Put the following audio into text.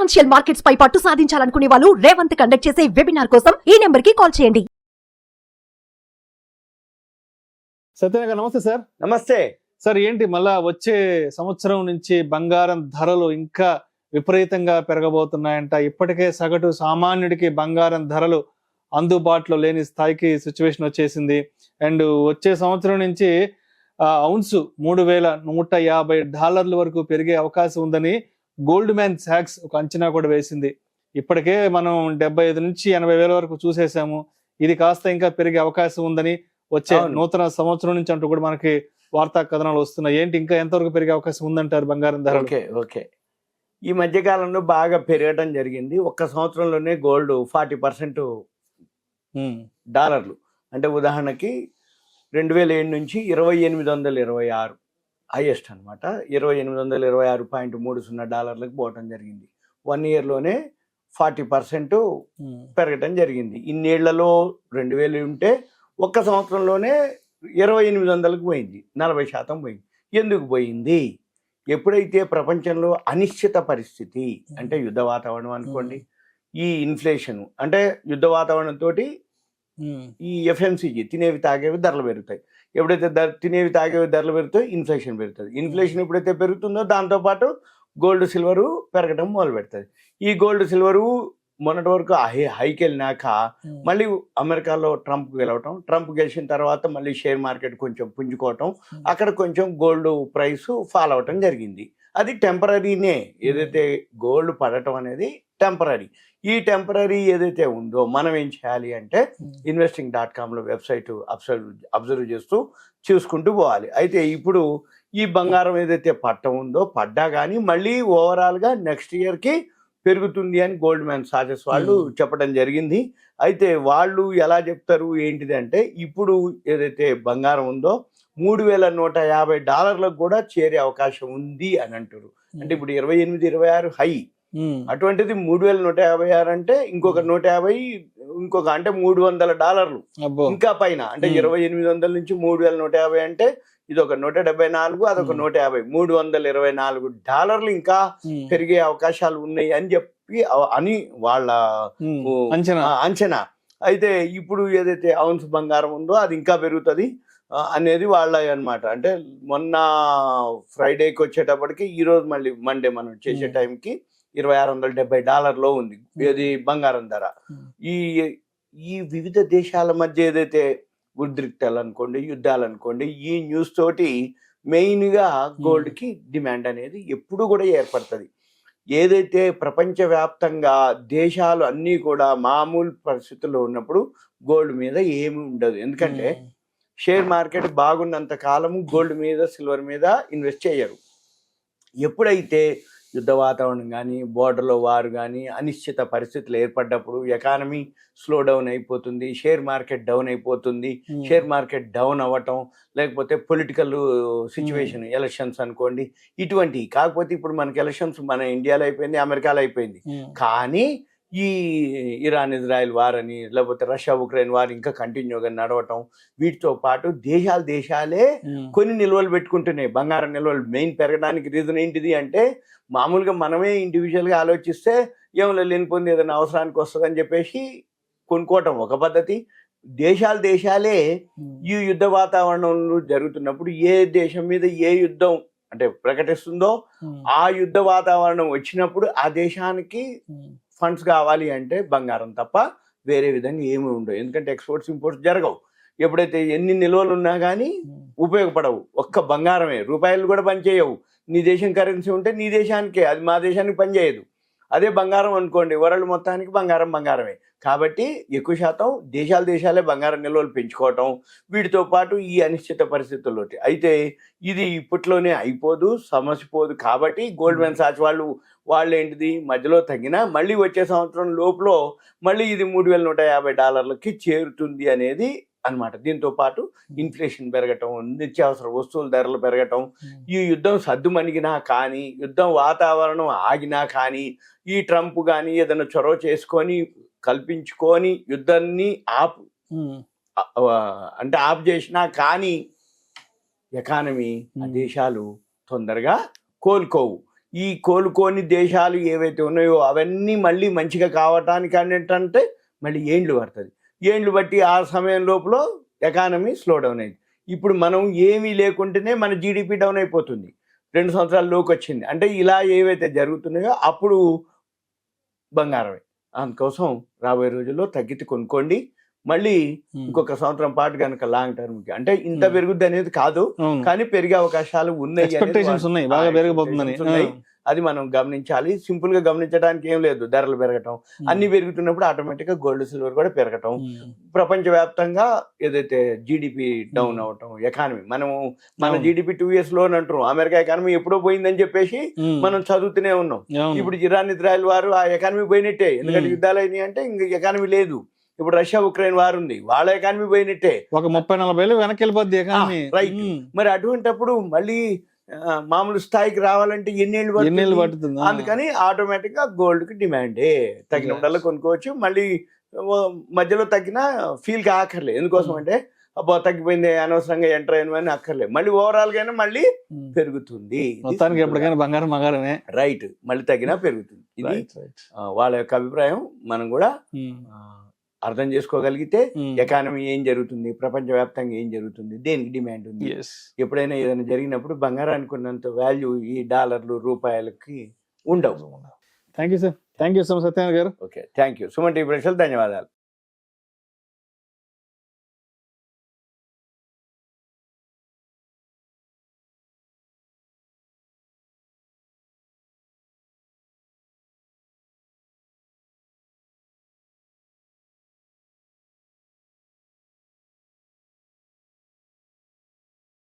Financial markets పై పట్టు సాధించాలనుకునే వాళ్ళు Revanth conduct చేసే వెబినార్ కోసం ఈ నెంబర్ కి కాల్ చేయండి. సత్యనారాయణ గారు నమస్తే సార్. నమస్తే సార్, ఏంటి మళ్ళా వచ్చే సంవత్సరం నుంచి బంగారం ధరలు ఇంకా విపరీతంగా పెరగబోతున్నాయంట. ఇప్పటికే సగటు సామాన్యుడికి బంగారం ధరలు అందుబాటులో లేని స్థాయికి సిచ్యువేషన్ వచ్చేసింది. అండ్ వచ్చే సంవత్సరం నుంచి ఔన్స్ $3,150 వరకు పెరిగే అవకాశం ఉందని గోల్డ్ మ్యాన్ సాక్స్ ఒక అంచనా కూడా వేసింది. ఇప్పటికే మనం 75 నుంచి 80 వేల వరకు చూసేసాము. ఇది కాస్త ఇంకా పెరిగే అవకాశం ఉందని వచ్చే నూతన సంవత్సరం నుంచి అంటూ కూడా మనకి వార్తా కథనాలు వస్తున్నాయి. ఏంటి ఇంకా ఎంతవరకు పెరిగే అవకాసం ఉందంటారు బంగారం ధర? ఓకే ఈ మధ్య కాలంలో బాగా పెరగడం జరిగింది. ఒక్క సంవత్సరంలోనే గోల్డ్ 40% డాలర్లు, అంటే ఉదాహరణకి 2007 నుంచి 2826 హైయెస్ట్ అనమాట. $2826.30 పోవటం జరిగింది. 1 ఇయర్లోనే 40% పెరగటం జరిగింది. ఇన్నేళ్లలో 2000 ఉంటే ఒక్క సంవత్సరంలోనే 2800కు పోయింది, 40% పోయింది. ఎందుకు పోయింది? ఎప్పుడైతే ప్రపంచంలో అనిశ్చిత పరిస్థితి, అంటే యుద్ధ వాతావరణం అనుకోండి, ఈ ఇన్ఫ్లేషన్ అంటే యుద్ధ వాతావరణంతో ఈ ఎఫ్ఎంసీజీ తినేవి తాగేవి ధరలు పెరుగుతాయి. ఎప్పుడైతే తినేవి తాగేవి ధరలు పెరుగుతాయో ఇన్ఫ్లేషన్ పెరుగుతుంది. ఇన్ఫ్లేషన్ ఎప్పుడైతే పెరుగుతుందో దాంతోపాటు గోల్డ్ సిల్వరు పెరగడం మొదలు పెడుతుంది. ఈ గోల్డ్ సిల్వరు మొన్నటి వరకు హైకి వెళ్ళినాక మళ్ళీ అమెరికాలో ట్రంప్ గెలవటం, ట్రంప్ గెలిచిన తర్వాత మళ్ళీ షేర్ మార్కెట్ కొంచెం పుంజుకోవటం, అక్కడ కొంచెం గోల్డ్ ప్రైస్ ఫాల్ అవటం జరిగింది. అది టెంపరీనే. ఏదైతే గోల్డ్ పడటం అనేది టెంపరీ. ఈ టెంపరీ ఏదైతే ఉందో మనం ఏం చేయాలి అంటే investing.comలో వెబ్సైట్ అబ్జర్వ్ చేస్తూ చూసుకుంటూ పోవాలి. అయితే ఇప్పుడు ఈ బంగారం ఏదైతే పట్టం ఉందో పడ్డా కానీ మళ్ళీ ఓవరాల్గా నెక్స్ట్ ఇయర్కి పెరుగుతుంది అని గోల్డ్ మ్యాన్ సాచెస్ వాళ్ళు చెప్పడం జరిగింది. అయితే వాళ్ళు ఎలా చెప్తారు ఏంటిది అంటే, ఇప్పుడు ఏదైతే బంగారం ఉందో $3,150 కూడా చేరే అవకాశం ఉంది అని అంటారు. అంటే ఇప్పుడు 28-26 హై, అటువంటిది 3,156 అంటే ఇంకొక 150, ఇంకొక అంటే $300 ఇంకా పైన. అంటే 2800 నుంచి 3,150 అంటే ఇది ఒక 174, అదొక 150, $324 ఇంకా పెరిగే అవకాశాలు ఉన్నాయి అని చెప్పి అని వాళ్ళ అంచనా. అయితే ఇప్పుడు ఏదైతే ఔన్స్ బంగారం ఉందో అది ఇంకా పెరుగుతుంది అనేది వాళ్ళ అన్నమాట. అంటే మొన్న ఫ్రైడేకి వచ్చేటప్పటికి ఈరోజు మళ్ళీ మండే మనం చేసే టైంకి $2,670 ఉంది ఇది బంగారం ధర. ఈ వివిధ దేశాల మధ్య ఏదైతే ఉద్రిక్తాలు అనుకోండి, యుద్ధాలు అనుకోండి, ఈ న్యూస్ తోటి మెయిన్గా గోల్డ్కి డిమాండ్ అనేది ఎప్పుడు కూడా ఏర్పడుతుంది. ఏదైతే ప్రపంచవ్యాప్తంగా దేశాలు అన్నీ కూడా మామూలు పరిస్థితుల్లో ఉన్నప్పుడు గోల్డ్ మీద ఏమి ఉండదు. ఎందుకంటే షేర్ మార్కెట్ బాగున్నంత కాలము గోల్డ్ మీద, సిల్వర్ మీద ఇన్వెస్ట్ చేయరు. ఎప్పుడైతే యుద్ధ వాతావరణం కానీ, బోర్డర్లో వారు కానీ, అనిశ్చిత పరిస్థితులు ఏర్పడ్డప్పుడు ఎకానమీ స్లో డౌన్ అయిపోతుంది, షేర్ మార్కెట్ డౌన్ అయిపోతుంది. షేర్ మార్కెట్ డౌన్ అవ్వటం, లేకపోతే పొలిటికల్ సిచ్యువేషన్, ఎలక్షన్స్ అనుకోండి, ఇటువంటి. కాకపోతే ఇప్పుడు మనకి ఎలక్షన్స్ మన ఇండియాలో అయిపోయింది, అమెరికాలో అయిపోయింది. కానీ ఈ ఇరాన్ ఇజ్రాయెల్ వార్ అని, లేకపోతే రష్యా ఉక్రెయిన్ వార్ ఇంకా కంటిన్యూగా నడవటం, వీటితో పాటు దేశాలే కొన్ని నిల్వలు పెట్టుకుంటున్నాయి. బంగారం నిల్వలు మెయిన్ పెరగడానికి రీజన్ ఏంటిది అంటే, మామూలుగా మనమే ఇండివిజువల్గా ఆలోచిస్తే ఏమైనా లేనిపోయింది ఏదైనా అవసరానికి వస్తుందని చెప్పేసి కొనుక్కోవటం ఒక పద్ధతి. దేశాలే ఈ యుద్ధ వాతావరణంలో జరుగుతున్నప్పుడు ఏ దేశం మీద ఏ యుద్ధం అంటే ప్రకటిస్తుందో ఆ యుద్ధ వాతావరణం వచ్చినప్పుడు ఆ దేశానికి ఫండ్స్ కావాలి అంటే బంగారం తప్ప వేరే విధంగా ఏమి ఉండవు. ఎందుకంటే ఎక్స్పోర్ట్స్ ఇంపోర్ట్స్ జరగవు. ఎప్పుడైతే ఎన్ని నిల్వలు ఉన్నా కానీ ఉపయోగపడవు. ఒక్క బంగారమే, రూపాయలు కూడా పనిచేయవు. నీ దేశం కరెన్సీ ఉంటే నీ దేశానికే, అది మా దేశానికి పనిచేయదు. అదే బంగారం అనుకోండి, వరల్డ్ మొత్తానికి బంగారమే. కాబట్టి ఎక్కువ శాతం దేశాలే బంగారం నిల్వలు పెంచుకోవటం, వీటితో పాటు ఈ అనిశ్చిత పరిస్థితుల్లో. అయితే ఇది ఇప్పట్లోనే అయిపోదు, సమస్య పోదు. కాబట్టి గోల్డ్ మ్యాన్ సాచ్ వాళ్ళు ఏంటిది మధ్యలో తగ్గినా మళ్ళీ వచ్చే సంవత్సరం లోపల మళ్ళీ ఇది $3,150కి చేరుతుంది అనేది అన్నమాట. దీంతో పాటు ఇన్ఫ్లేషన్ పెరగటం, నిత్యావసర వస్తువుల ధరలు పెరగటం, ఈ యుద్ధం సద్దుమణిగినా కానీ, యుద్ధం వాతావరణం ఆగినా కానీ, ఈ ట్రంప్ కానీ ఏదైనా చొరవ చేసుకొని కల్పించుకొని యుద్ధాన్ని ఆప్ చేసినా కానీ ఎకానమీ దేశాలు తొందరగా కోలుకోవు. ఈ కోలుకోని దేశాలు ఏవైతే ఉన్నాయో అవన్నీ మళ్ళీ మంచిగా కావటానికి ఏంటంటే మళ్ళీ ఏండ్లు పడుతుంది. ఏండ్లు బట్టి ఆ సమయం లోపల ఎకానమీ స్లో డౌన్ అయింది. ఇప్పుడు మనం ఏమీ లేకుంటేనే మన జీడిపి డౌన్ అయిపోతుంది. 2 సంవత్సరాల లోకి వచ్చింది అంటే ఇలా ఏవైతే జరుగుతున్నాయో అప్పుడు బంగారమే. అందుకోసం రాబోయే రోజుల్లో తగ్గితే కొనుక్కోండి. మళ్ళీ ఇంకొక సంవత్సరం పాటు కనుక లాంగ్ టర్మ్ కి అంటే ఇంత పెరుగుద్ది అనేది కాదు, కానీ పెరిగే అవకాశాలు ఉన్నాయి. అది మనం గమనించాలి. సింపుల్ గా గమనించడానికి ఏం లేదు, ధరలు పెరగటం అన్ని పెరుగుతున్నప్పుడు ఆటోమేటిక్ గా గోల్డ్ సిల్వర్ కూడా పెరగటం, ప్రపంచవ్యాప్తంగా ఏదైతే జీడిపి డౌన్ అవటం, ఎకానమీ మన జీడిపి 2 years లో అంటారు, అమెరికా ఎకానమీ ఎప్పుడో పోయిందని చెప్పేసి మనం చదువుతూనే ఉన్నాం. ఇప్పుడు ఇజ్రాయెల్ వారు ఆ ఎకానమీ పోయినట్టే, ఎందుకంటే యుద్ధాలు అయినాయి అంటే ఇంక ఎకానమీ లేదు. ఇప్పుడు రష్యా ఉక్రెయిన్ వారు ఉంది, వాళ్ళ ఎకానమీ పోయినట్టే, ఒక 30-40 వెనక్కి వెళ్ళిపోద్ది ఎకానమీ. రైట్. మరి అటువంటిప్పుడు మళ్ళీ మామూలు స్థాయికి రావాలంటే ఎన్నేళ్ళు పడుతుంది. అందుకని ఆటోమేటిక్ గా గోల్డ్ కి డిమాండే, తగినప్పుడల్లా కొనుక్కోవచ్చు. మళ్ళీ మధ్యలో తగ్గినా ఫీల్ కాకర్లేదు. ఎందుకోసం అంటే అబ్బా తగ్గిపోయింది అనవసరంగా ఎంటర్ అయిన అక్కర్లేదు, మళ్ళీ ఓవరాల్ గానే మళ్ళీ పెరుగుతుంది. మొత్తానికి ఎప్పటికైనా బంగారమే. రైట్, మళ్ళీ తగ్గినా పెరుగుతుంది. ఇది వాళ్ళ యొక్క అభిప్రాయం. మనం కూడా అర్థం చేసుకోగలిగితే ఎకానమీ ఏం జరుగుతుంది, ప్రపంచవ్యాప్తంగా ఏం జరుగుతుంది, దేనికి డిమాండ్ ఉంది, ఎప్పుడైనా ఏదైనా జరిగినప్పుడు బంగారానికి ఉన్నంత వాల్యూ ఈ డాలర్లు రూపాయలకి ఉండవు. Thank you sir. Thank you so much Satyanarayana గారు. Okay, thank you. Suman TV ప్రేక్షకులకు ధన్యవాదాలు.